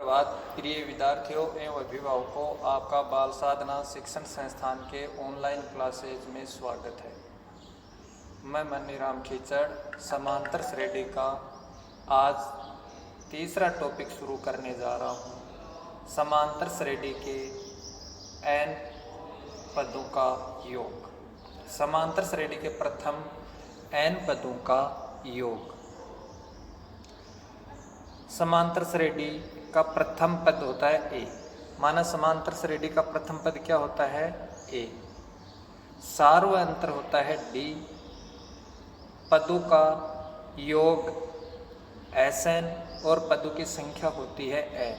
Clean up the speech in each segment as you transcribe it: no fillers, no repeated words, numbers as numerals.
धन्यवाद। प्रिय विद्यार्थियों एवं अभिभावकों, आपका बाल साधना शिक्षण संस्थान के ऑनलाइन क्लासेज में स्वागत है। मैं मनीराम खीचड़ समांतर श्रेणी का आज तीसरा टॉपिक शुरू करने जा रहा हूँ। समांतर श्रेणी के n पदों का योग। समांतर श्रेणी के प्रथम n पदों का योग। समांतर श्रेणी का प्रथम पद होता है a। माना समांतर श्रेणी का प्रथम पद क्या होता है? a। सार्वअंतर होता है d। पदों का योग Sn और पदों की संख्या होती है n।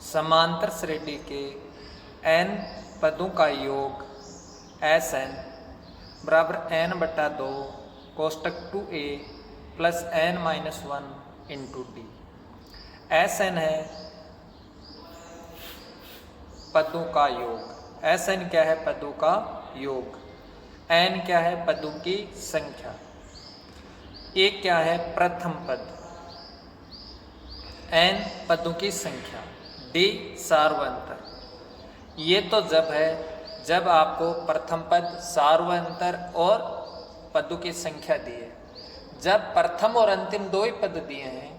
समांतर श्रेणी के n पदों का योग Sn बराबर n/2 कोष्टक 2a plus n-1 into D. Sn है पदों का योग। Sn क्या है? पदों का योग। n क्या है? पदों की संख्या। a क्या है? प्रथम पद। n पदों की संख्या। d सार्वअंतर। ये तो जब है जब आपको प्रथम पद, सार्वअंतर और पदों की संख्या दी है। जब प्रथम और अंतिम दो ही पद दिए हैं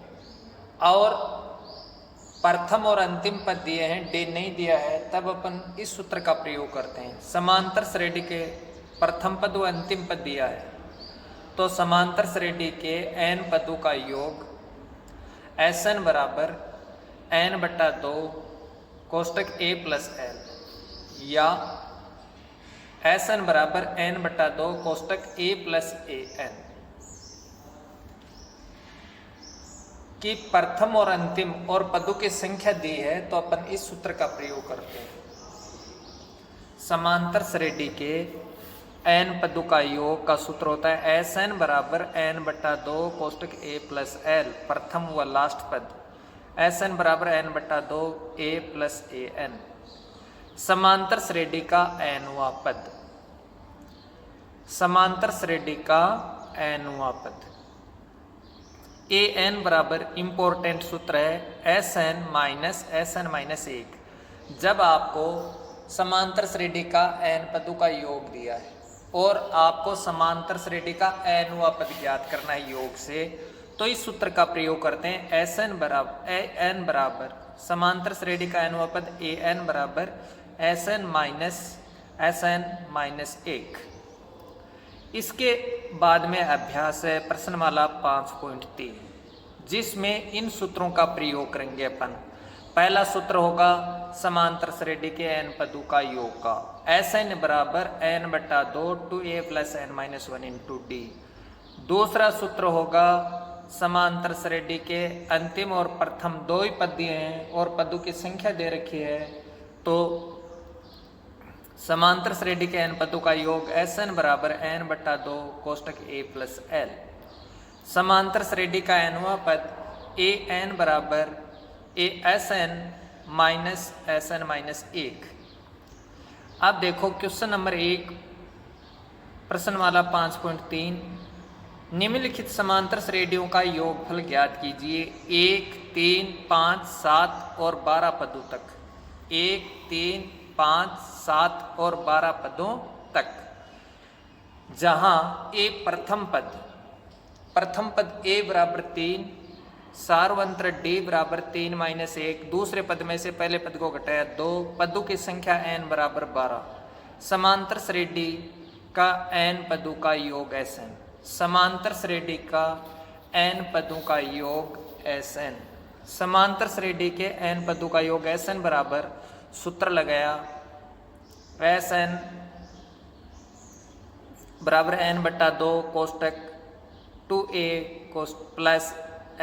और प्रथम और अंतिम पद दिए हैं, d नहीं दिया है, तब अपन इस सूत्र का प्रयोग करते हैं। समांतर श्रेणी के प्रथम पद व अंतिम पद दिया है तो समांतर श्रेणी के n पदों का योग Sn बराबर n/2 कोष्टक a प्लस l या Sn बराबर n/2 कोष्टक a प्लस an कि प्रथम और अंतिम और पदों की संख्या दी है तो अपन इस सूत्र का प्रयोग करते हैं। समांतर श्रेणी के n पदों का योग का सूत्र होता है Sn बराबर n/2 कोष्टक a प्लस l प्रथम व लास्ट पद। Sn बराबर n/2 a प्लस an। समांतर श्रेणी का nवां पद। समांतर श्रेणी का nवां पद। an बराबर इम्पोर्टेंट सूत्र है Sn माइनस 1। जब आपको समांतर श्रेणी का n पदों का योग दिया है और आपको समांतर श्रेणी का nवां पद ज्ञात करना है योग से, तो इस सूत्र का प्रयोग करते हैं। n बराबर समांतर श्रेणी का nवां पद an बराबर Sn माइनस 1। इसके बाद में अभ्यास है प्रश्नमाला 5.3, जिसमें इन सूत्रों का प्रयोग करेंगे अपन। पहला सूत्र होगा समांतर श्रेणी के n पदों का योग का। Sn बराबर n/2 2a plus n-1 into D. दूसरा सूत्र होगा समांतर श्रेणी के अंतिम और प्रथम दो ही पद दिए हैं और पदों की संख्या दे रखी है तो समांतर श्रेणी के n पदों का योग Sn बराबर n/2 कोष्टक a प्लस l। समांतर श्रेणी का nवां पद an बराबर Sn माइनस 1। अब देखो क्वेश्चन नंबर 1 प्रश्नमाला 5.3, निम्नलिखित समांतर श्रेणियों का योगफल ज्ञात कीजिए 1, 3, 5, 7 और 12 पदों तक। 1, 3, 5, 7 और 12 पदों तक, जहां a प्रथम पद a बराबर 3, सार्वअंतर d बराबर 3 माइनस 1, दूसरे पद में से पहले पद को घटाया 2, पदों की संख्या n बराबर 12। समांतर श्रेणी का n पदों का योग Sn। समांतर श्रेणी का n पदों का योग Sn। समांतर श्रेणी के n पदों का योग Sn बराबर सूत्र लगाया Sn बराबर n/2 कोष्टक 2a plus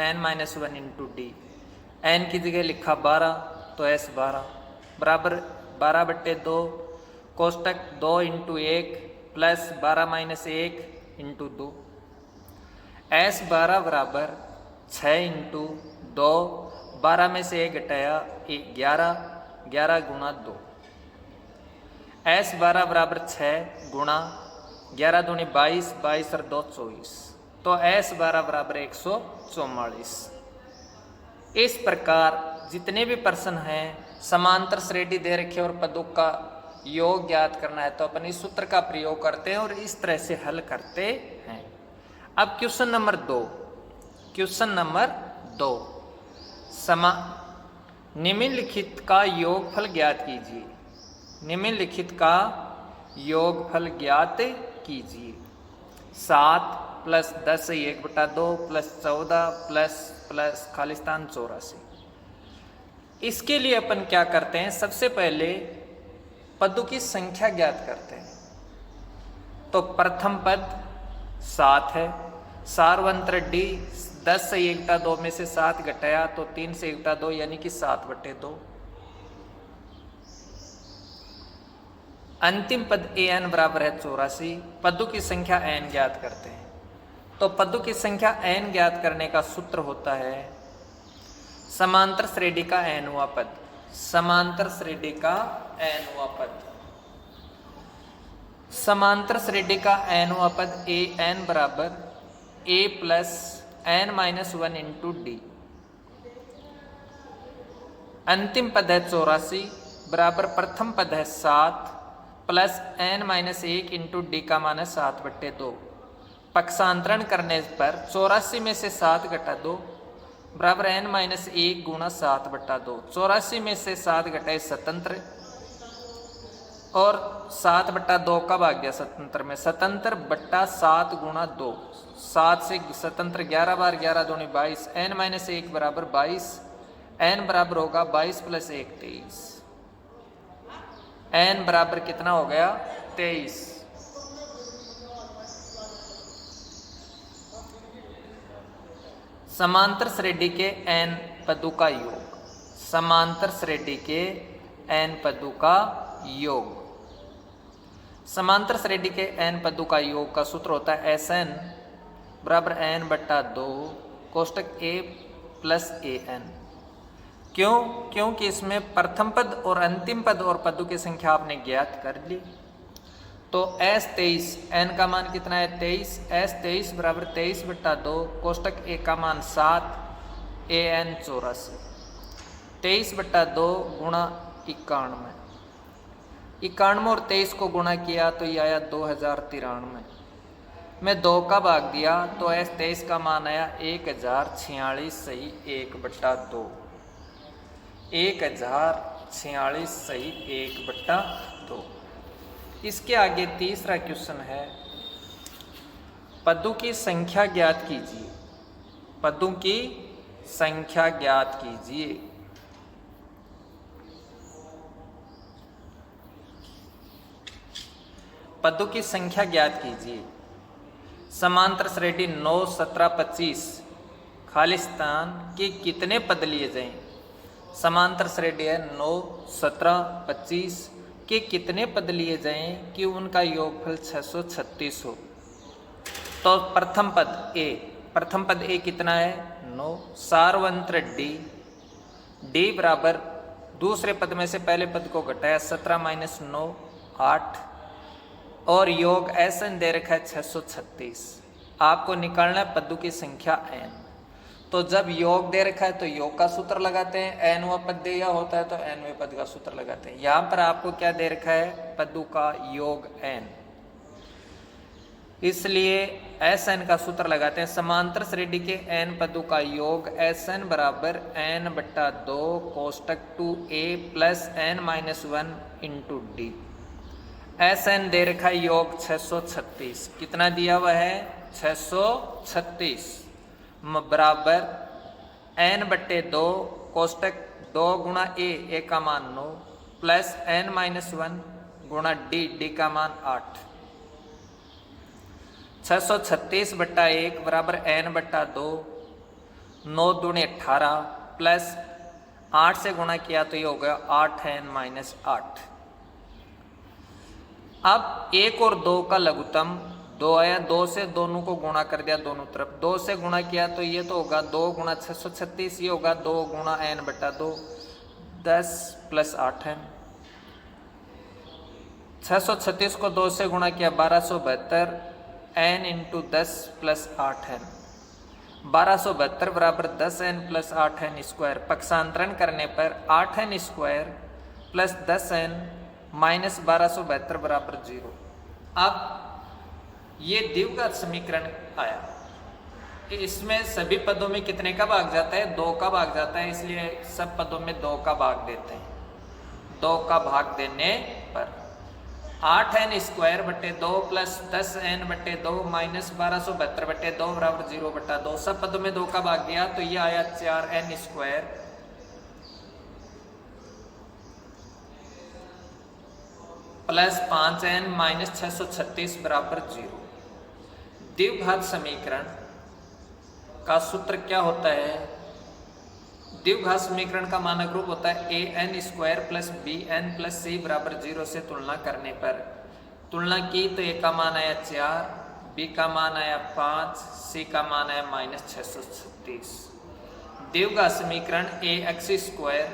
n-1 into D. n की जगह लिखा 12 तो S 12 बराबर 12/2 कोष्टक 2 into 1 plus 12 minus 1 into 2। S 12 बराबर 6 इंटू 2, 12 में से 1 घटाया 11 गुणा 2। S 12 बराबर 6 गुणा 11 दूनी 22, 22 और 2 24, तो S 12 बराबर 144। इस प्रकार जितने भी प्रश्न हैं समांतर श्रेणी दे रखे और पदों का योग ज्ञात करना है तो अपन इस सूत्र का प्रयोग करते हैं और इस तरह से हल करते हैं। अब क्वेश्चन नंबर 2, क्वेश्चन नंबर 2, निम्नलिखित का योगफल ज्ञात कीजिए। निम्नलिखित का योगफल ज्ञात कीजिए। 7 प्लस 10 1/2 प्लस 14 प्लस खालिस्तान 84। इसके लिए अपन क्या करते हैं, सबसे पहले पदों की संख्या ज्ञात करते हैं। तो प्रथम पद 7 है, सार्वंत्र डी 10 से 1/2 में से 7 घटाया तो 3 से 1/2 यानी कि 7/2। अंतिम पद an बराबर है 84। पदों की संख्या n ज्ञात करते हैं। तो पदों की संख्या n ज्ञात करने का सूत्र होता है समांतर श्रेणी का nवां पद। समांतर श्रेणी का nवां पद। समांतर श्रेणी का nवां पद an बराबर a plus n-1 into D. अंतिम पद है 84 बराबर प्रथम पद है 7 प्लस n-1 इंटू डी का मान है 7/2। पक्षांतरण करने पर 84 में से 7 घटा 2 बराबर n-1 गुणा 7/2। 84 में से 7 घटाए स्वतंत्र और 7/2 कब आ गया स्वतंत्र में, स्वतंत्र बट्टा 7 गुणा 2। 7 से स्वतंत्र 11 बार 11 दूनी 22, n-1 बराबर 22, n बराबर होगा 22 प्लस 1 23। n बराबर कितना हो गया 23। समांतर श्रेणी के n पदों का योग। समांतर श्रेणी के n पदों का योग। समांतर श्रेणी के n पदों का योग का सूत्र होता है Sn बराबर n/2 कोष्टक a प्लस an। क्यों? क्योंकि इसमें प्रथम पद और अंतिम पद और पदों की संख्या आपने ज्ञात कर ली। तो S23 n का मान कितना है 23, S23 बराबर 23/2 कोष्टक a का मान 7 an 84। 23/2 गुणा 91, 91 और 23 को गुणा किया तो ये आया 2093 में 2 का भाग दिया तो S23 का मान आया 1046 सही 1/2। 1046 सही 1/2। इसके आगे तीसरा क्वेश्चन है पदों की संख्या ज्ञात कीजिए। पदों की संख्या ज्ञात कीजिए। पदों की संख्या ज्ञात कीजिए। समांतर श्रेणी 9 17 25 खालिस्तान के कितने पद लिए जाएं। समांतर श्रेणी है 9 17 25 के कितने पद लिए जाएं कि उनका योगफल 636 हो। तो प्रथम पद ए, प्रथम पद ए कितना है 9, सार्वंत्र डी, डी बराबर दूसरे पद में से पहले पद को घटाया 17 - 9 8 और योग Sn दे रखा है 636। आपको निकालना है पदों की संख्या n। तो जब योग दे रखा है तो योग का सूत्र लगाते हैं, nवां पद दिया होता है तो nवें पद का सूत्र लगाते हैं। यहां पर आपको क्या दे रखा है पदों का योग n, इसलिए Sn का सूत्र लगाते हैं। समांतर श्रेणी के n पदों का योग Sn बराबर n/2 कोष्टक 2a plus n-1 into D. Sn दे रखा है योग 636, कितना दिया हुआ है 636 बराबर n/2 कोष्टक 2 गुणा a का मान 9 प्लस n-1 गुणा d का मान 8। 636/1 बराबर n/2 9 दूनी 18 प्लस 8 से गुणा किया तो ये हो गया 8n-8। अब 1 और 2 का लघुत्तम 2 आया, 2 से दोनों को गुणा कर दिया दोनों तरफ, 2 से गुणा किया तो ये तो होगा 2 गुणा 636, ये होगा 2 गुणा n/2 10 प्लस 8n। 636 को 2 से गुणा किया 1272 n इंटू 10 प्लस 8n। 1272 बराबर 10n प्लस 8n स्क्वायर। पक्षांतरण करने पर 8n square plus 10n minus 1272 बराबर 0। अब ये द्विघात समीकरण आया, इसमें सभी पदों में कितने का भाग जाता है? 2 का भाग जाता है, इसलिए सब पदों में 2 का भाग देते हैं। 2 का भाग देने पर 8n स्क्वायर बटे 2 प्लस 10n बटे 2 माइनस 1272 बटे 2 बराबर 0 बटा 2। सब पदों में 2 का भाग दिया तो ये आया 4n square plus 5n minus 636 बराबर 0। द्विघात समीकरण का सूत्र क्या होता है? द्विघात समीकरण का मानक रूप होता है an square plus bn plus c बराबर 0 से तुलना करने पर तुलना की तो a का मान आया 4, b का मान आया 5, c का मान आया माइनस 636। द्विघात समीकरण ax square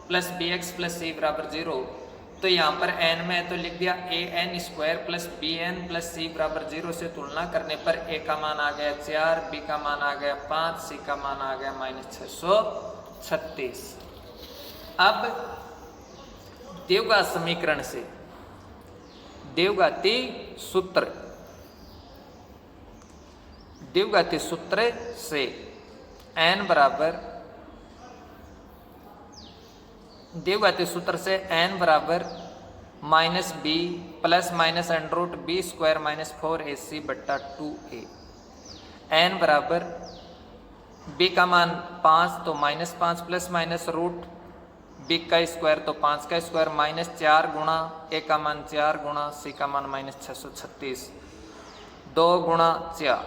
plus bx plus c बराबर 0, तो यहाँ पर n में है तो लिख दिया an square plus bn plus c बराबर 0 से तुलना करने पर a का मान आ गया 4, b का मान आ गया 5, c का मान आ गया माइनस 636। अब द्विघात समीकरण से द्विघाती सूत्र से n बराबर द्विघाती सूत्र से n बराबर minus b plus minus under root b square minus 4ac बट्टा 2a। n बराबर b का मान 5 तो minus 5 plus minus root b का स्क्वायर तो 5 का स्क्वायर माइनस 4 गुणा a का मान 4 गुणा c का मान माइनस 636 2 गुणा 4।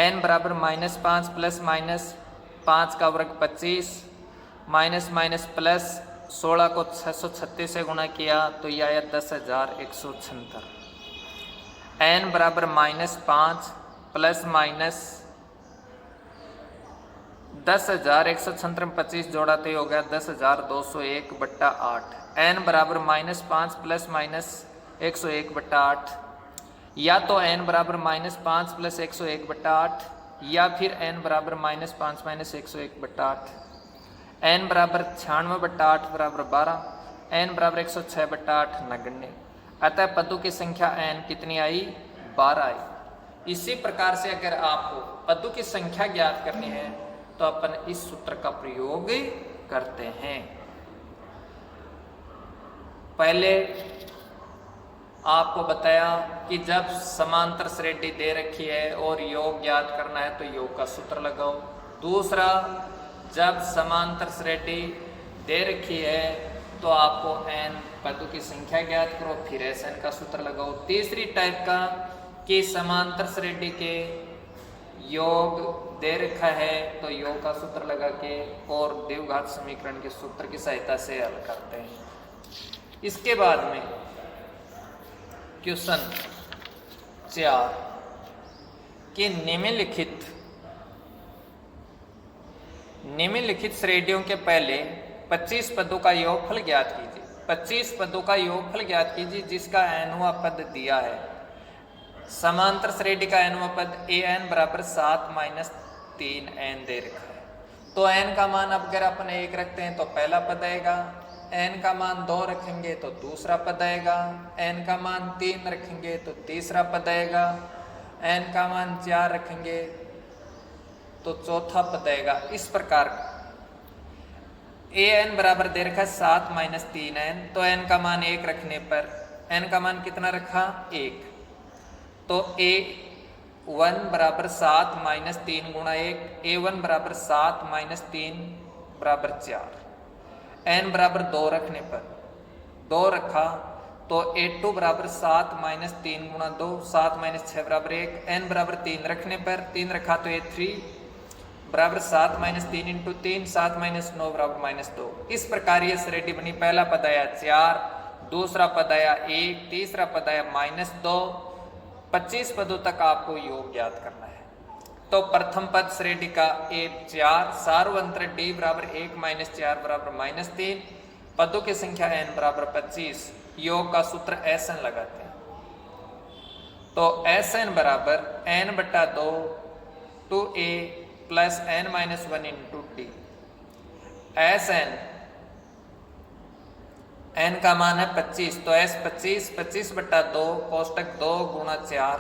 n बराबर माइनस 5 प्लस माइनस 5 का वर्ग 25 माइनस माइनस प्लस 16 को 636 से गुणा किया तो यह आया 10,176। n बराबर माइनस 5 प्लस माइनस 10,176 25 जोड़ा तो हो गया 10,201 बट्टा 8। n बराबर माइनस 5 प्लस माइनस 101 बट्टा 8, या तो n बराबर माइनस 5 प्लस 101 बट्टा 8 या फिर n बराबर माइनस 5 माइनस 101 बट्टा 8। n बराबर 96 बट्टा 8 बराबर 12, n बराबर 106 बट्टा 8 नगण्य। अतः पदों की संख्या n कितनी आई? 12 आई। इसी प्रकार से अगर आपको पदों की संख्या ज्ञात करनी है तो अपन इस सूत्र का प्रयोग करते हैं। पहले आपको बताया कि जब समांतर श्रेणी दे रखी है और योग ज्ञात करना है तो योग का सूत्र लगाओ। दूसरा, जब समांतर श्रेणी दे रखी है तो आपको n पदों की संख्या ज्ञात करो, फिर Sn का सूत्र लगाओ। तीसरी टाइप का कि समांतर श्रेणी के योग दे रखा है तो योग का सूत्र लगा के और द्विघात समीकरण के सूत्र की सहायता से हल करते हैं। इसके बाद में क्वेश्चन 4 कि निम्नलिखित श्रेणियों के पहले 25 पदों का योगफल ज्ञात कीजिए। 25 पदों का योगफल ज्ञात कीजिए जिसका nवां पद दिया है। समांतर श्रेणी का nवां पद an बराबर 7 माइनस 3n दे रखा है। तो n का मान अब अगर अपन 1 रखते हैं तो पहला पद आएगा, n का मान 2 रखेंगे तो दूसरा पद आएगा, n का मान 3 रखेंगे तो तीसरा पद आएगा, n का मान 4 रखेंगे तो चौथा पद आएगा। इस प्रकार an बराबर दे रखा है 7 माइनस 3n, तो n का मान 1 रखने पर n का मान कितना रखा? 1, तो a1 बराबर 7 माइनस 3 गुणा 1, a1 बराबर 7 माइनस 3 बराबर 4। n बराबर 2 रखने पर 2 रखा तो a2 बराबर 7 माइनस 3 गुणा 2, 7 माइनस 6 बराबर 1। n बराबर 3 रखने पर 3 रखा तो a3 बराबर 7 माइनस 3 इंटू 3, 7 माइनस 9 बराबर माइनस 2। इस प्रकार ये श्रेणी बनी। पहला पद आया 4, दूसरा पद आया 1, तीसरा पद आया माइनस 2। 25 पदों तक आपको योग ज्ञात करना है। तो प्रथम पद श्रेणी का a4, सार्वंतर d बराबर 1 माइनस 4 बराबर माइनस 3, पदों की संख्या n बराबर 25। योग का सूत्र Sn लगाते हैं तो Sn बराबर n बटा 2 2a plus n minus 1 into D. S n का मान है 25, तो एस 25/2 कोष्टक 2 गुणा 4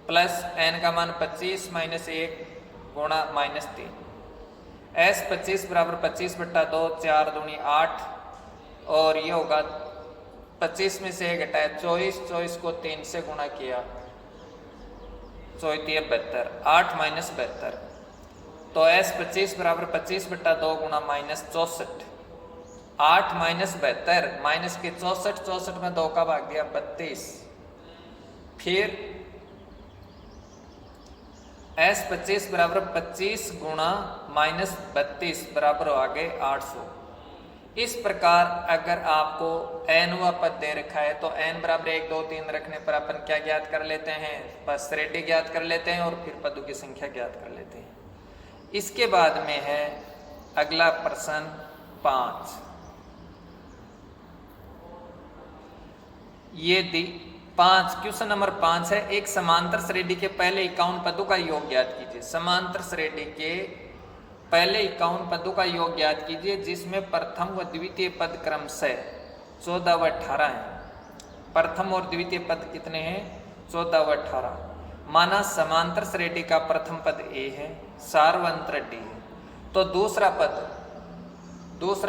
प्लस n का मान 25 माइनस 1 गुणा माइनस 3। एस 25 बराबर 25/2, 4 दूनी 8 और ये होगा 25 में से घटाया 24 को 3 से गुणा किया 72, 8 माइनस 72। तो एस 25 बराबर 25/2 गुणा माइनस 64, 8 माइनस 72 माइनस के 64 में 2 का भाग दिया 32। फिर एस 25 बराबर 25 गुणा माइनस 32 बराबर हो आगे 800। इस प्रकार अगर आपको n व पद दे रखा है तो n बराबर 1 2 3 रखने पर अपन क्या ज्ञात कर लेते हैं, बस रेडी ज्ञात कर लेते हैं और फिर पदों की संख्या ज्ञात कर लेते हैं। इसके बाद में है अगला प्रश्न 5। ये 5 क्वेश्चन नंबर 5 है, एक समांतर श्रेणी के पहले 51 पदों का योग ज्ञात कीजिए। समांतर श्रेणी के पहले 51 पदों का योग ज्ञात कीजिए जिसमें प्रथम व द्वितीय पद क्रमशः 14 व 18 हैं। प्रथम और द्वितीय पद कितने हैं? 14 व 18। माना समांतर श्रेणी का प्रथम पद ए है, सार्वंत्र डी है, तो दूसरा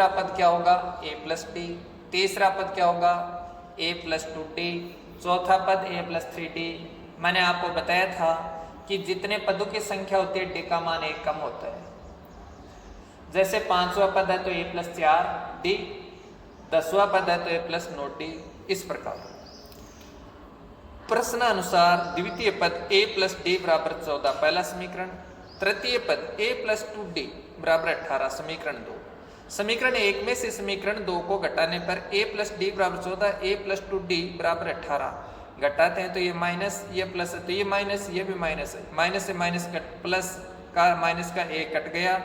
पद क्या होगा? ए प्लस डी। तीसरा पद क्या होगा? ए प्लस 2d। चौथा पद ए प्लस 3d। मैंने आपको बताया था कि जितने पदों की संख्या होती है डी का मान 1 कम होता है। जैसे 5वां पद है तो ए प्लस 4d, 10वां पद है तो ए प्लस 9d। इस प्रकार प्रश्न अनुसार द्वितीय पद a प्लस डी बराबर 14 पहला समीकरण, तृतीय पद a प्लस 2d बराबर 18 समीकरण 2। समीकरण 1 में से समीकरण 2 को घटाने पर a प्लस डी बराबर 14, a प्लस 2d बराबर 18 घटाते हैं तो ये माइनस, ये प्लस है तो ये माइनस, ये भी माइनस है, माइनस से माइनस कट, प्लस का माइनस का a कट गया,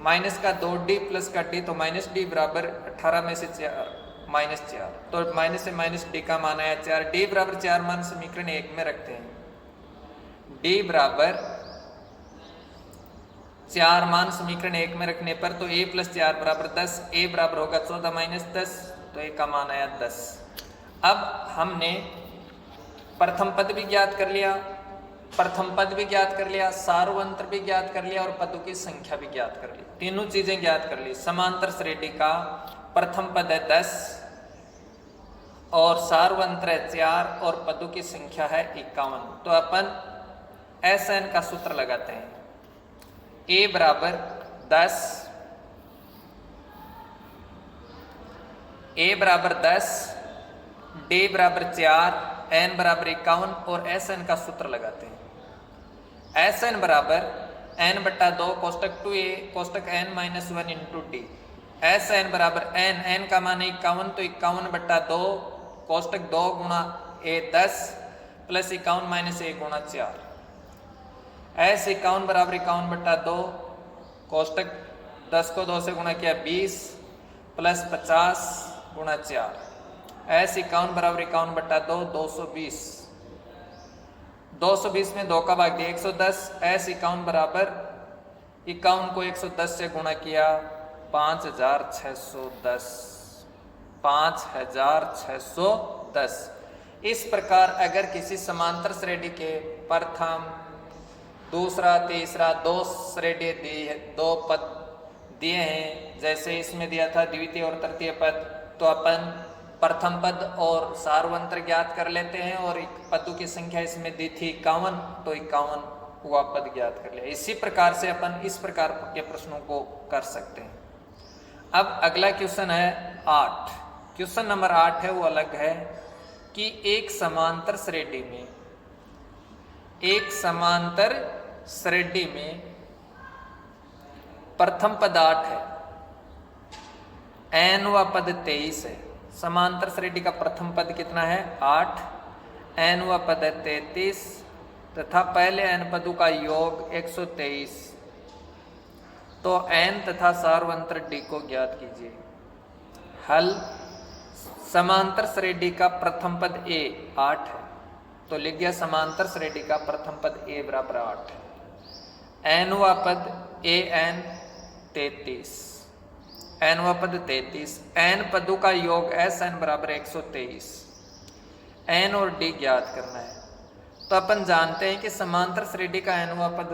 माइनस का 2d प्लस का d, तो माइनस d बराबर 18 में से 4 माइनस 4, तो माइनस से माइनस d का मान आया 4। d बराबर 4 मान समीकरण 1 में रखते हैं। d बराबर 4 मान समीकरण 1 में रखने पर तो a प्लस 4 बराबर 10, a बराबर होगा 14 माइनस 10, तो a का मान आया 10। अब हमने प्रथम पद भी ज्ञात कर लिया, सार्वंत्र भी ज्ञात कर लिया और पदों की संख्या भी ज्ञात कर ली। तीनों चीजें ज्ञात कर ली। समांतर श्रेणी का प्रथम पद है 10 और सार्वंत्र है 4 और पदों की संख्या है 51। तो अपन SN का सूत्र लगाते हैं। a बराबर 10, d बराबर 4, n बराबर 51 और SN का सूत्र लगाते हैं। SN बराबर n बट्टा 2 कोष्टक 2a कोष्टक n minus 1 into D. SN बराबर n का मान 51 तो 51 बट्टा 2 कोष्टक 2 गुणा a 10 प्लस 51 माइनस 1 गुणा 4। S 51 बराबर 51 बट्टा 2 कोष्टक 10 को 2 से गुणा किया 20 प्लस 50 गुणा 4। S 51 बराबर 51 बट्टा 2 220, 220 में 2 का भाग दिया 110। S 51 बराबर 51 को 110 से गुणा किया 5610, 5610। इस प्रकार अगर किसी समांतर श्रेणी के प्रथम, दूसरा, तीसरा 2 श्रेणी दी है, 2 पद दिए हैं, जैसे इसमें दिया था द्वितीय और तृतीय पद, तो अपन प्रथम पद और सार्वंत्र ज्ञात कर लेते हैं और पदों की संख्या इसमें दी थी 51, तो 51 हुआ पद ज्ञात कर लिया। इसी प्रकार से अपन इस प्रकार के प्रश्नों को कर सकते हैं। अब अगला क्वेश्चन है 8। क्वेश्चन नंबर 8 है वो अलग है कि एक समांतर श्रेणी में प्रथम पद 8 है, n व पद 23 है। समांतर श्रेणी का प्रथम पद कितना है? 8, n व पद 33 तथा पहले n पदों का योग 123। तो n तथा सार्वंत्र d को ज्ञात कीजिए। हल, समांतर श्रेणी का प्रथम पद a 8 है, तो लिख दिया समांतर श्रेणी का प्रथम पद a बराबर 8 है। nवां पद an 33, nवां पद 33, n पदों का योग Sn बराबर 123, n और d ज्ञात करना है। तो अपन जानते हैं कि समांतर श्रेणी का nवां पद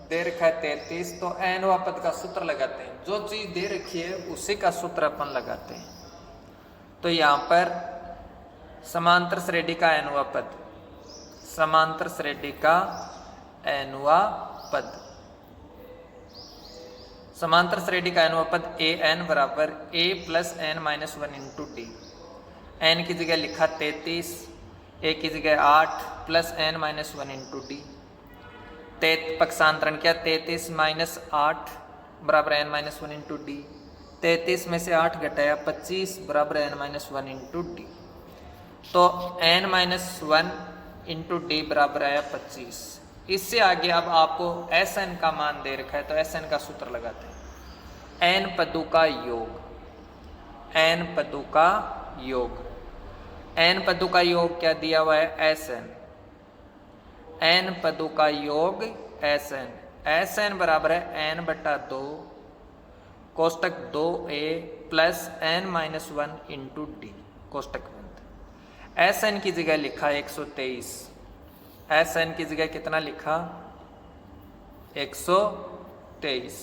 दे रखा है 33, तो nवां पद का सूत्र लगाते हैं। जो चीज दे रखी है उसी का सूत्र अपन लगाते हैं। तो यहां पर समांतर श्रेणी का nवां पद, समांतर श्रेणी का nवां पद, समांतर श्रेणी का nवां पद an बराबर a plus n minus 1 into D. n की जगह लिखा 33, a की जगह 8 plus n minus 1 into D. पक्षांतरण किया, 33 माइनस 8 बराबर n माइनस 1 इंटू डी। 33 में से 8 घटाया 25 बराबर n माइनस 1 इंटू डी। तो n माइनस 1 इंटू डी बराबर आया 25। इससे आगे अब आपको Sn का मान दे रखा है, तो Sn का सूत्र लगाते हैं। n पदों का योग, n पदों का योग, n पदों का योग क्या दिया हुआ है Sn, n पदों का योग Sn, Sn बराबर है n बटा 2 कोष्टक 2a plus n minus 1 into D कोष्टक बंद। Sn की जगह लिखा 123, Sn की जगह कितना लिखा 123।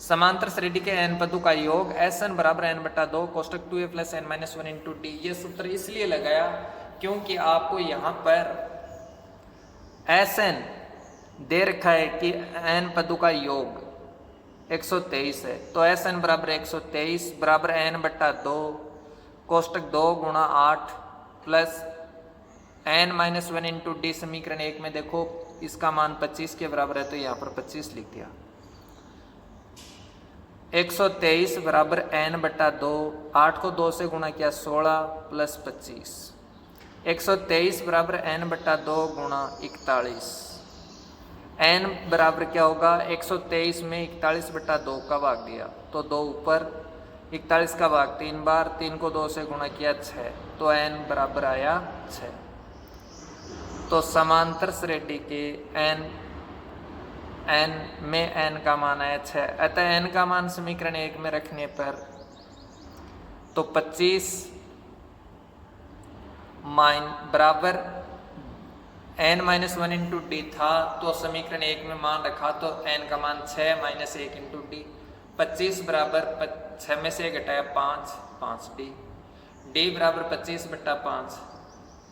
समांतर श्रेणी के n पदों का योग Sn बराबर n बटा 2 कोष्टक 2a plus n minus 1 into D. ये सूत्र इसलिए लगाया क्योंकि आपको यहाँ पर Sn दे रखा है कि n पदों का योग 123 है, तो Sn बराबर 123 बराबर n बटा 2 कोष्टक 2 गुणा 8 plus n minus 1 into D. समीकरण 1 में देखो इसका मान 25 के बराबर है, तो यहाँ पर 25 लिख दिया। 123 बराबर n बटा 2, 8 को 2 से गुणा किया 16 प्लस 25, 123 बराबर n बटा 2 गुणा 41। n बराबर क्या होगा 123 में 41 बटा 2 का भाग दिया, तो 2 ऊपर 41 का भाग 3 बार, 3 को 2 से गुणा किया 6, तो n बराबर आया 6। तो समांतर श्रेणी के n में n का मान आया 6। अतः n का मान समीकरण 1 में रखने पर तो 25 बराबर n माइनस 1 इंटू डी था, तो समीकरण 1 में मान रखा तो n का मान 6 माइनस 1 इंटू डी। 25 बराबर 6 में से घटाया 5, 5 डी, डी बराबर 25 बटा 5,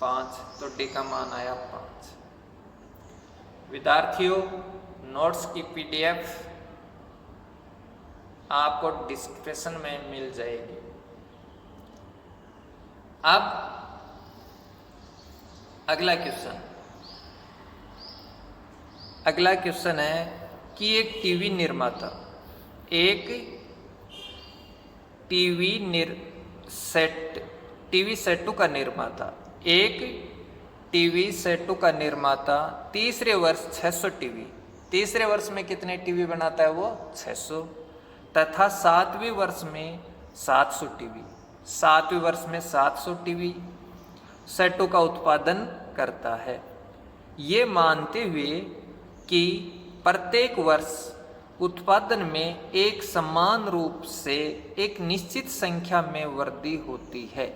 5, तो डी का मान आया 5। विद्यार्थियों, नोट्स की PDF आपको डिस्क्रिप्शन में मिल जाएगी। अब अगला क्वेश्चन है कि एक टीवी सेटों का निर्माता, एक टीवी सेटों का निर्माता तीसरे वर्ष 600 टीवी, तीसरे वर्ष में कितने टीवी बनाता है वो 600, तथा 7वें वर्ष में 700 टीवी, 7वें वर्ष में 700 टीवी सेटों का उत्पादन करता है। ये मानते हुए कि प्रत्येक वर्ष उत्पादन में एक समान रूप से एक निश्चित संख्या में वृद्धि होती है।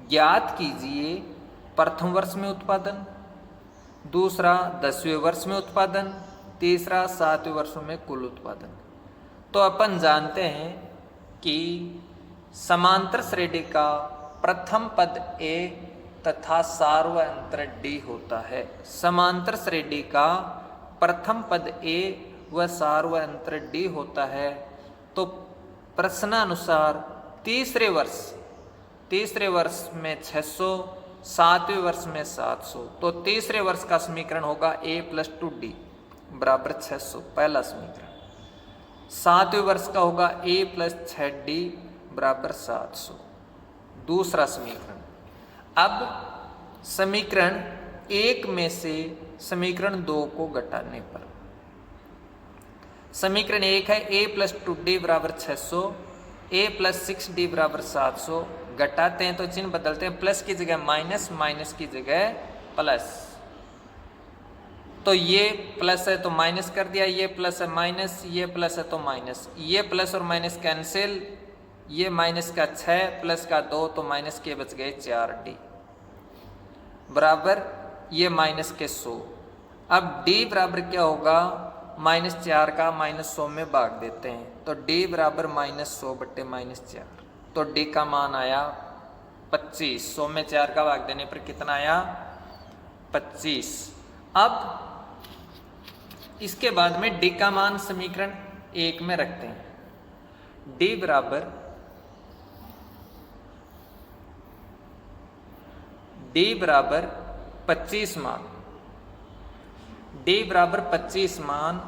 ज्ञात कीजिए प्रथम वर्ष में उत्पादन, दूसरा 10वें वर्ष में उत्पादन, तीसरा 7वें वर्षों में कुल उत्पादन। तो अपन जानते हैं कि समांतर श्रेणी का प्रथम पद A तथा सार्वअंतर D होता है। समांतर श्रेणी का प्रथम पद A व सार्वअंतर D होता है। तो प्रश्नानुसार तीसरे वर्ष में 600, 7वें वर्ष में 700, तो तीसरे वर्ष का समीकरण होगा A प्लस 2D बराबर 600, पहला समीकरण। 7वें वर्ष का होगा A प्लस 6D बराबर 700, दूसरा समीकरण। अब समीकरण 1 में से समीकरण 2 को घटाने पर समीकरण 1 है A प्लस 2D बराबर 600, A प्लस 6D बराबर 700। घटाते हैं तो चिन्ह बदलते हैं, प्लस की जगह माइनस, माइनस की जगह प्लस। तो ये प्लस है तो माइनस कर दिया, ये प्लस है माइनस, ये प्लस है तो माइनस, ये प्लस और माइनस कैंसिल, ये माइनस का 6 प्लस का 2 तो माइनस के बच गए 4D बराबर ये माइनस के 100। अब D बराबर क्या होगा, -4 का -100 में भाग देते हैं तो D बराबर -100 बट्टे -4, तो D का मान आया 25। 100 में 4 का भाग देने पर कितना आया, 25। अब इसके बाद में D का मान समीकरण 1 में रखते हैं। D बराबर D बराबर 25 मान, D बराबर 25 मान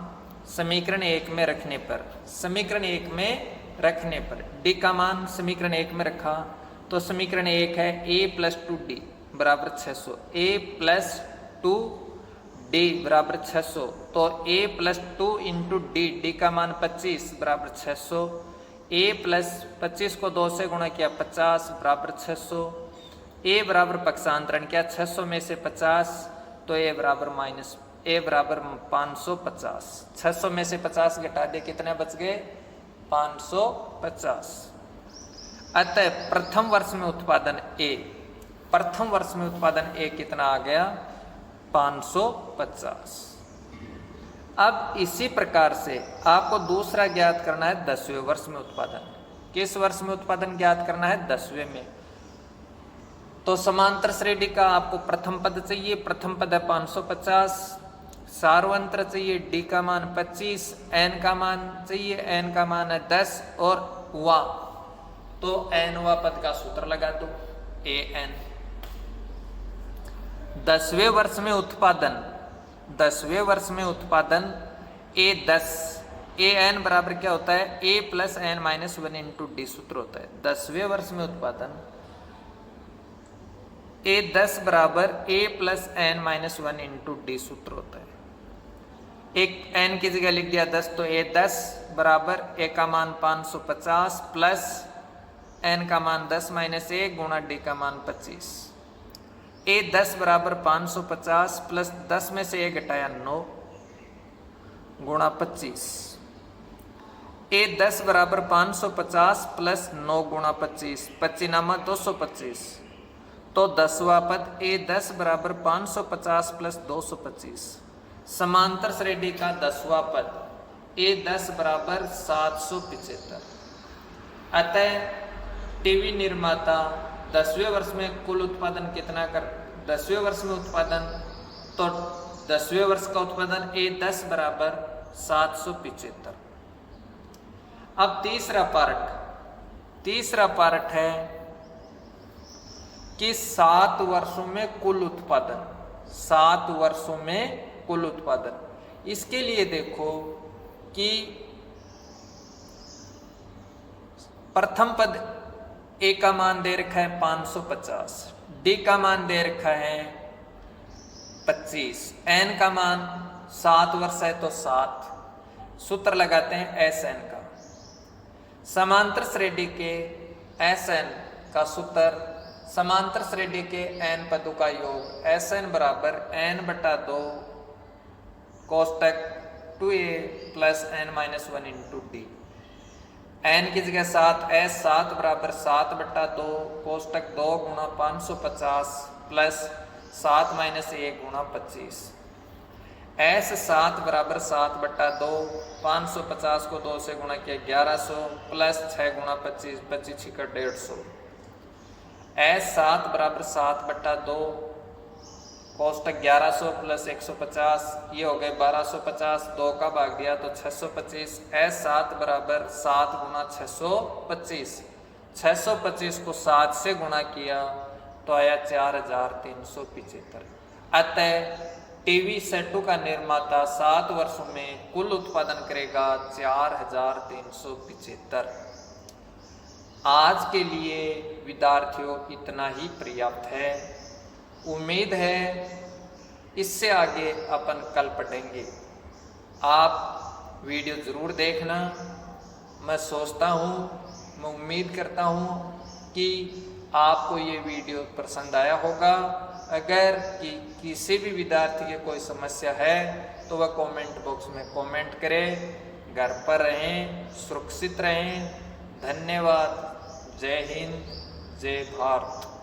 समीकरण 1 में रखने पर, समीकरण 1 में रखने पर D का मान समीकरण 1 में रखा तो समीकरण 1 है a + 2D बराबर 600, a + 2D बराबर 600, तो a + 2 × D, D का मान 25 बराबर 600, a + 25 को 2 से गुणा किया 50 बराबर 600, a बराबर पक्षांतरण किया 600 में से 50 तो a बराबर 550, 600 में से 50 घटा दे कितने बच गए, 550। अतः प्रथम वर्ष में उत्पादन A, प्रथम वर्ष में उत्पादन A कितना आ गया, 550। अब इसी प्रकार से आपको दूसरा ज्ञात करना है 10वें वर्ष में उत्पादन। किस वर्ष में उत्पादन ज्ञात करना है, 10वें में। तो समांतर श्रेणी का आपको प्रथम पद चाहिए, प्रथम पद है 550, सार्वंत्र चाहिए D का मान 25, N का मान चाहिए, N का मान है 10 और वा, तो N वा पद का सूत्र लगा दो AN। 10वें वर्ष में उत्पादन, 10वें वर्ष में उत्पादन A10, AN बराबर क्या होता है, A + N - 1 × D सूत्र होता है। 10वें वर्ष में उत्पादन A10 बराबर A + N - 1 × D सूत्र होता है। एक N की जगह लिख दिया 10 तो A10 बराबर A का मान 550 प्लस N का मान 10 - 1 गुणा D का मान 25। A10 बराबर 550 प्लस 10 में से 1 घटाया 9 गुणा 25। A10 बराबर 550 प्लस 9 गुणा 25, 25 नामा 225, तो 10वां पद A10 बराबर 550 प्लस 225। समांतर श्रेणी का 10वां पद A10 बराबर 775। अतः टीवी निर्माता 10वें वर्ष में कुल उत्पादन कितना कर, 10वें वर्ष में उत्पादन, तो 10वें वर्ष का उत्पादन A10 बराबर 775। अब तीसरा पार्ट है कि 7 वर्षों में कुल उत्पादन, 7 वर्षों में कुल उत्पादन। इसके लिए देखो कि प्रथम पद A का मान दे रखा है 550, D का मान दे रखा है 25, N का मान 7 वर्ष है तो 7, सूत्र लगाते हैं SN का। समांतर श्रेणी के SN का सूत्र, समांतर श्रेणी के n पदों का योग SN बराबर n/2 कोष्टक 2a + N - 1 × D। n की जगह 7, S7 बराबर 7/2 कोष्टक 2 गुणा 550 प्लस 7 - 1 गुणा 25। S7 बराबर 7/2, 550 को 2 से गुणा किया 1100 प्लस 6 गुणा 25, 25 × 150। S7 बराबर 7/2 कोष्टक 1100 प्लस 150, ये हो गए 1250, 2 का भाग दिया तो 625। S7 बराबर 7 गुणा 625, 625 को 7 से गुणा किया तो आया 4375। अतः टीवी सेटों का निर्माता 7 वर्षों में कुल उत्पादन करेगा 4375। आज के लिए विद्यार्थियों इतना ही पर्याप्त है। उम्मीद है इससे आगे अपन कल पढ़ेंगे। आप वीडियो ज़रूर देखना। मैं सोचता हूँ, मैं उम्मीद करता हूँ कि आपको ये वीडियो पसंद आया होगा अगर किसी भी विद्यार्थी की कोई समस्या है तो वह कमेंट बॉक्स में कमेंट करें। घर पर रहें, सुरक्षित रहें। धन्यवाद। जय हिंद, जय भारत।